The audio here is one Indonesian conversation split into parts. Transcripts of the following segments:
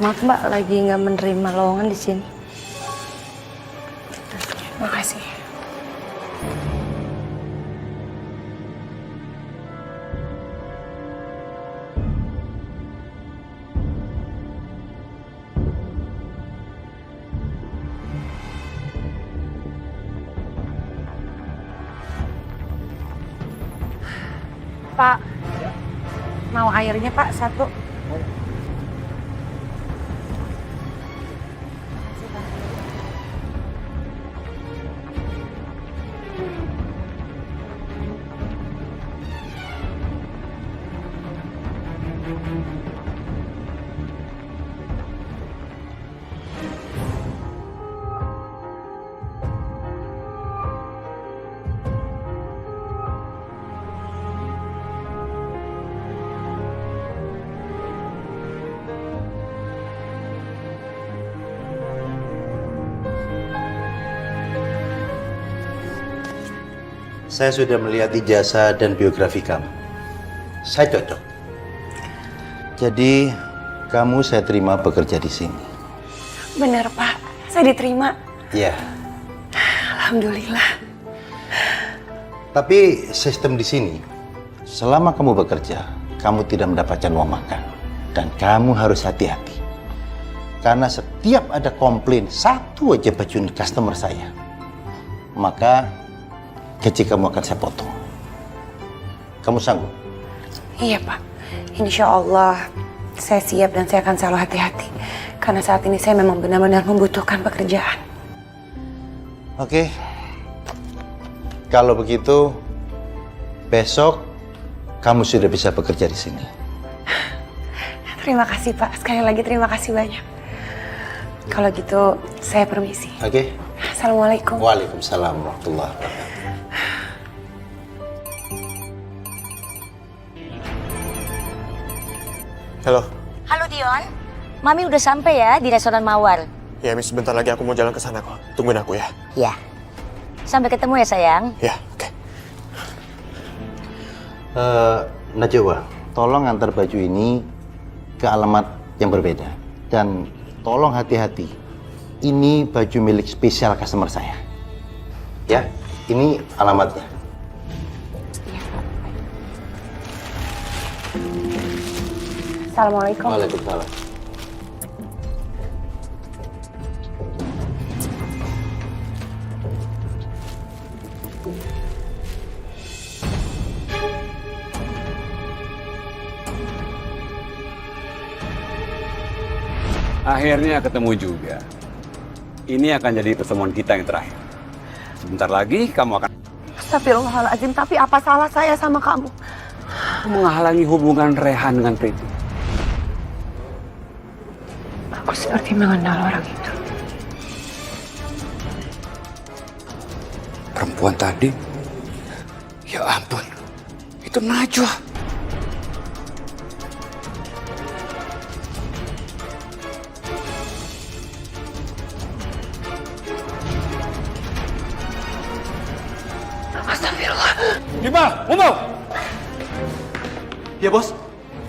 Maaf Mbak, lagi nggak menerima lowongan di sini. Makasih. Pak, mau airnya Pak satu. Saya sudah melihat ijazah dan biografi kamu. Saya cocok. Jadi, kamu saya terima bekerja di sini. Bener Pak, saya diterima. Iya. Alhamdulillah. Tapi sistem di sini, selama kamu bekerja, kamu tidak mendapatkan uang makan. Dan kamu harus hati-hati. Karena setiap ada komplain, satu aja baju customer saya, maka gaji kamu akan saya potong. Kamu sanggup? Iya Pak, insya Allah saya siap dan saya akan selalu hati-hati. Karena saat ini saya memang benar-benar membutuhkan pekerjaan. Oke. Kalau begitu, besok kamu sudah bisa bekerja di sini. Terima kasih Pak, sekali lagi terima kasih banyak. Kalau gitu saya permisi. Oke. Assalamualaikum. Waalaikumsalam warahmatullahi wabarakatuh. Halo. Halo Dion, Mami udah sampai ya di restoran Mawar. Ya, Miss, sebentar lagi aku mau jalan ke sana kok. Tungguin aku ya. Ya. Sampai ketemu ya sayang. Ya, oke. Najwa, tolong antar baju ini ke alamat yang berbeda. Dan tolong hati-hati. Ini baju milik spesial customer saya. Ya, ini alamatnya. Assalamualaikum. Waalaikumsalam. Akhirnya ketemu juga. Ini akan jadi pertemuan kita yang terakhir. Sebentar lagi kamu akan Astagfirullahaladzim, tapi apa salah saya sama kamu? menghalangi hubungan Rehan dengan Priti. Aku seperti mengenal orang itu. Perempuan tadi? Ya ampun, itu Najwa. Astagfirullah. Bima, Mumu! Ya, Bos.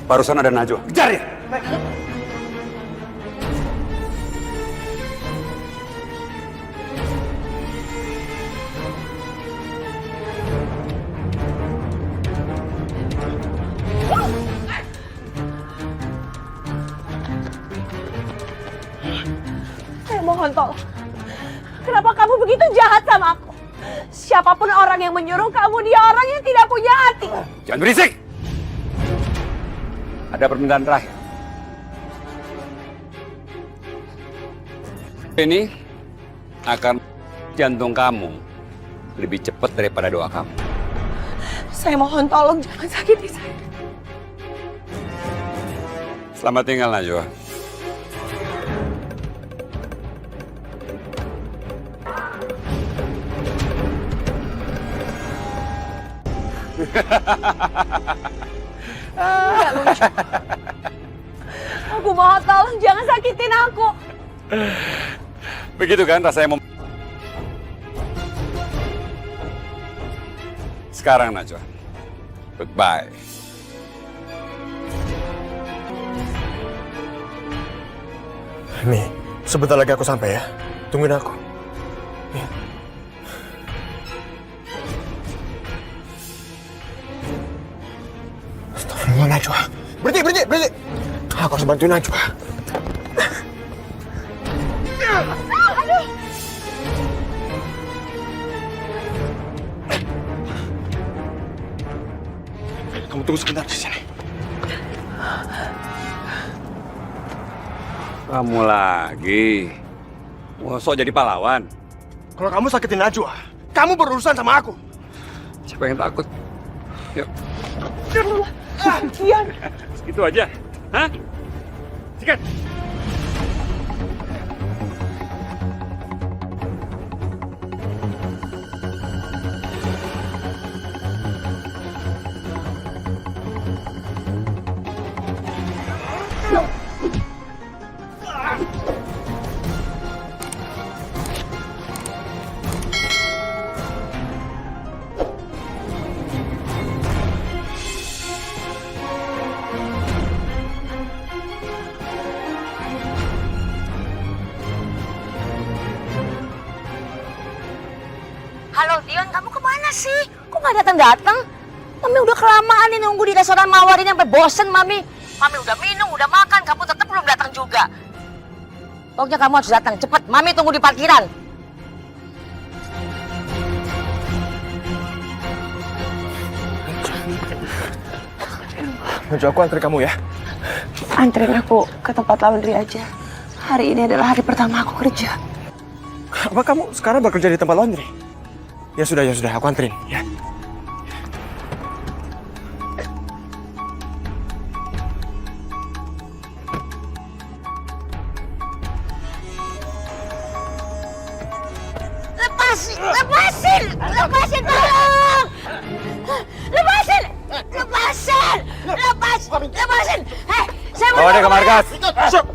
Barusan ada Najwa. Kejar dia! Saya mohon tolong. Kenapa kamu begitu jahat sama aku? Siapapun orang yang menyuruh kamu, dia orang yang tidak punya hati. Jangan berisik! Ada permintaan terakhir. Ini akan jantung kamu lebih cepat daripada doa kamu. Saya mohon tolong jangan sakiti saya. Selamat tinggal, Najwa. Nggak lucu. Aku mohon tolong jangan sakitin aku. Begitu kan rasanya Sekarang, Najwa. Goodbye. Mi, sebentar lagi aku sampai ya. Tungguin aku. Mi. Astagfirullah, Najwa. Berhenti. Aku harus bantuin Najwa. Kamu tunggu sebentar di sini. Kamu lagi. Mau sok jadi pahlawan. Kalau kamu sakitin Najwa, kamu berurusan sama aku. Siapa yang takut? Yuk. Kian. Segitu aja. Hah? Sikat. Halo Dion, kamu kemana sih? Kok nggak datang-datang? Mami udah kelamaan nih nunggu di restoran Mawar ini sampai bosen Mami. Mami udah minum, udah makan, kamu tetap belum datang juga. Pokoknya kamu harus datang, cepet. Mami tunggu di parkiran. Najwa, aku antri kamu ya. Anterin aku ke tempat laundry aja. Hari ini adalah hari pertama aku kerja. Apa kamu sekarang bekerja di tempat laundry? Ya sudah, aku anterin ya. Lepasin, tolong! Lepasin! Hei, saya mau... Bawa dia ke markas. Masuk!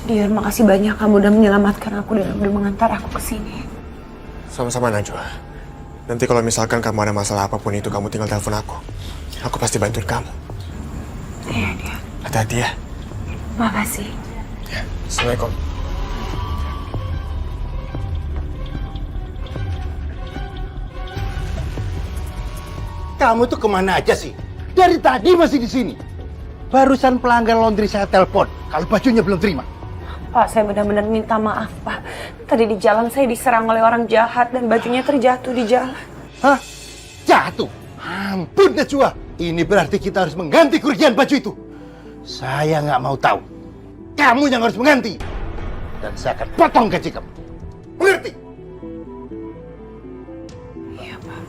Dion, makasih banyak kamu udah menyelamatkan aku dan udah mengantar aku ke sini. Sama-sama Najwa. Nanti kalau misalkan kamu ada masalah apapun itu, kamu tinggal telepon aku. Aku pasti bantuin kamu. Iya, Dion. Hati-hati ya. Makasih. Ya, Assalamualaikum. Kamu tuh kemana aja sih? Dari tadi masih di sini. Barusan pelanggan laundry saya telepon kalau bajunya belum terima. Pak, saya benar-benar minta maaf, Pak. Tadi di jalan saya diserang oleh orang jahat dan bajunya terjatuh di jalan. Hah? Jatuh? Ampun, Najwa. Ini berarti kita harus mengganti kerugian baju itu. Saya nggak mau tahu. Kamu yang harus mengganti. Dan saya akan potong gaji kamu. Mengerti? Iya, Pak.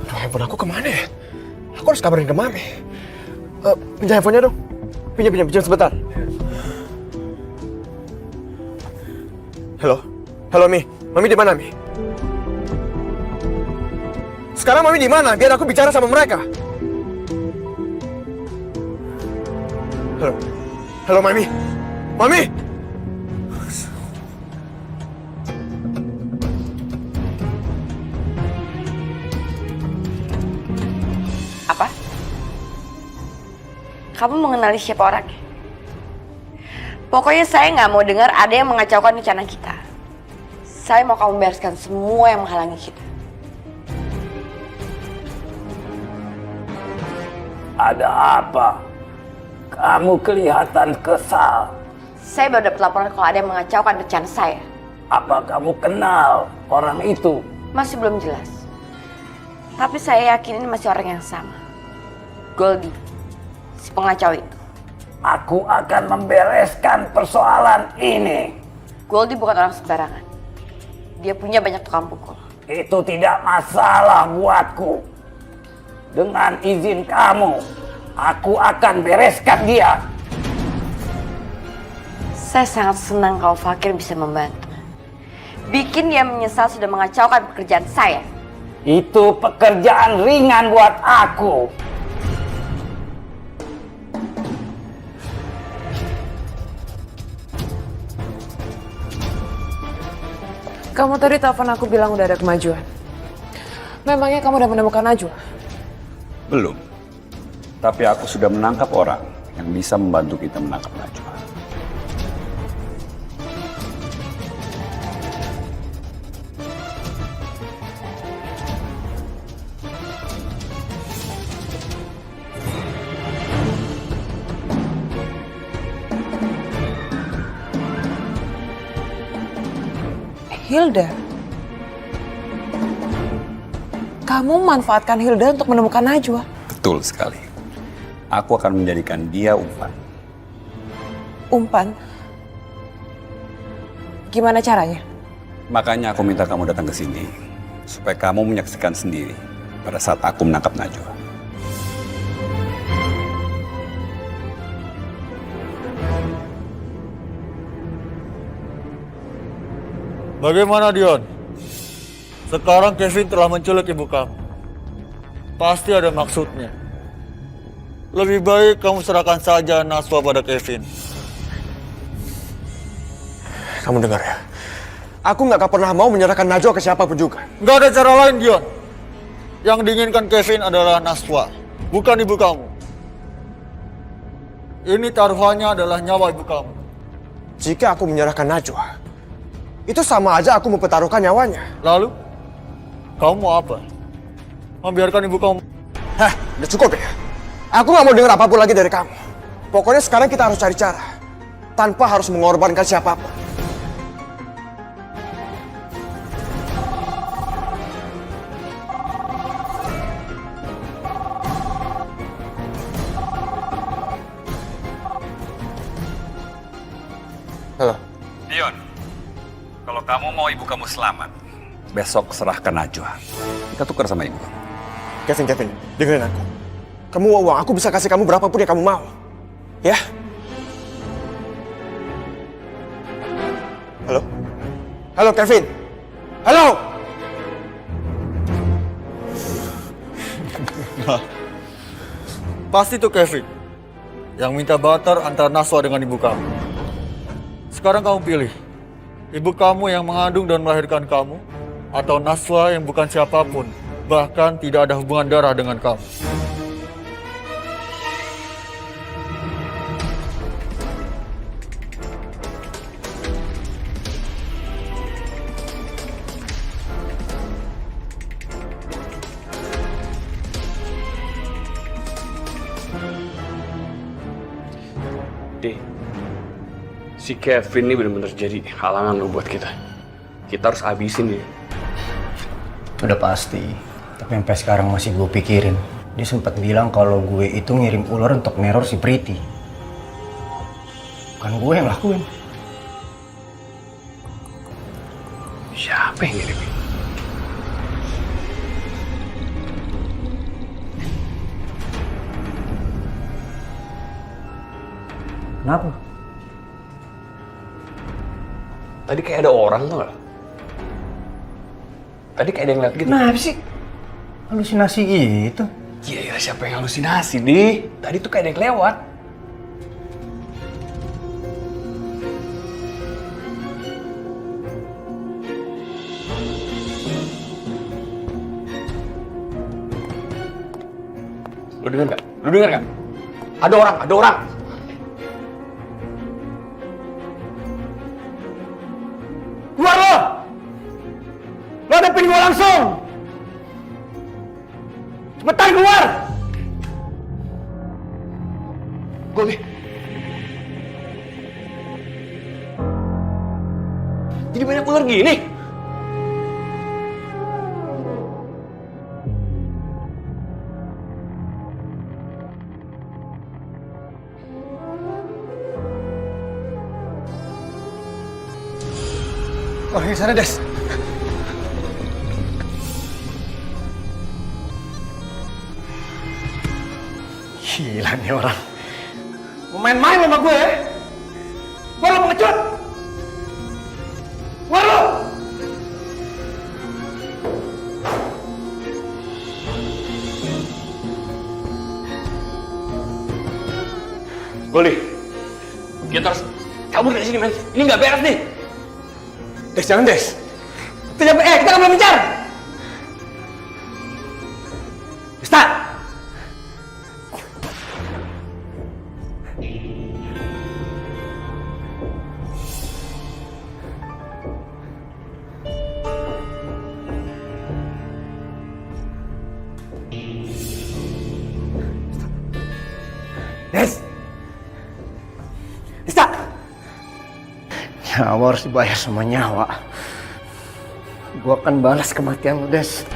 Aduh, handphone aku kemana ya? Aku harus kabarin ke Mami. Pinjam handphonenya dong. Pinjam sebentar. Halo Mi. Mami di mana Mi? Sekarang Mami di mana? Biar aku bicara sama mereka. Halo Mami. Mami. Apa? Kamu mengenali siapa orangnya? Pokoknya saya nggak mau dengar ada yang mengacaukan rencana kita. Saya mau kamu bereskan semua yang menghalangi kita. Ada apa? Kamu kelihatan kesal. Saya baru dapat laporan kalau ada yang mengacaukan rencana saya. Apa kamu kenal orang itu? Masih belum jelas. Tapi saya yakin ini masih orang yang sama. Goldie, si pengacau itu. Aku akan membereskan persoalan ini. Goldie bukan orang sembarangan. Dia punya banyak tukang pukul. Itu tidak masalah buatku. Dengan izin kamu, aku akan bereskan dia. Saya sangat senang kalau Fakir bisa membantu. Bikin dia menyesal sudah mengacaukan pekerjaan saya. Itu pekerjaan ringan buat aku. Kamu tadi telepon aku bilang udah ada kemajuan. Memangnya kamu udah menemukan Najwa? Belum. Tapi aku sudah menangkap orang yang bisa membantu kita menangkap Najwa. Hilda? Kamu manfaatkan Hilda untuk menemukan Najwa? Betul sekali. Aku akan menjadikan dia umpan. Umpan? Gimana caranya? Makanya aku minta kamu datang ke sini. Supaya kamu menyaksikan sendiri pada saat aku menangkap Najwa. Bagaimana Dion? Sekarang Kevin telah menculik ibu kamu. Pasti ada maksudnya. Lebih baik kamu serahkan saja Najwa pada Kevin. Kamu dengar ya? Aku nggak akan pernah mau menyerahkan Najwa ke siapapun juga. Nggak ada cara lain Dion. Yang diinginkan Kevin adalah Najwa, bukan ibu kamu. Ini taruhannya adalah nyawa ibu kamu. Jika aku menyerahkan Najwa, itu sama aja aku mempertaruhkan nyawanya. Lalu, kamu mau apa? Membiarkan ibu kamu? Hah, udah cukup ya? Aku nggak mau dengar apapun lagi dari kamu. Pokoknya sekarang kita harus cari cara. Tanpa harus mengorbankan siapapun. Halo. Dion, kalau kamu mau ibu kamu selamat, besok serahkan Najwa. Kita tukar sama ibu. Kevin, dengerin aku. Kamu mau uang, aku bisa kasih kamu berapapun yang kamu mau. Ya? Halo? Halo, Kevin? Halo? Pasti tuh Kevin yang minta barter antara Najwa dengan ibu kamu. Sekarang kamu pilih, ibu kamu yang mengandung dan melahirkan kamu, atau Najwa yang bukan siapapun, bahkan tidak ada hubungan darah dengan kamu. Si Kevin ini benar-benar jadi halangan lo buat kita. Kita harus habisin dia. Udah pasti. Tapi sampai sekarang masih gue pikirin. Dia sempat bilang kalau gue itu ngirim ular untuk neror si Priti. Bukan gue yang lakuin. Siapa yang ngirimin? Kenapa? Tadi kayak ada orang tuh gak? Tadi kayak ada yang lihat gitu. Kenapa sih? Halusinasi gitu? Iya, siapa yang halusinasi, Di? Tadi tuh kayak ada yang lewat. Lu denger gak? Lu denger gak? Ada orang! Keluar lo! Lo hadapin gue langsung! Cepetan keluar! Goli. Jadi banyak ular gini? Oh, yang sana, Des. Gila nih orang. Mau main-main sama gue ya? Gue lo pengecut! Keluar lo! Goli. Kita harus kabur dari sini, men. Ini nggak beres nih. Des, jangan, Des. Kita kan belum bicara. Desta. Des. Desta. Nyawa harus dibayar sama nyawa. Gue akan balas kematian lu, Des.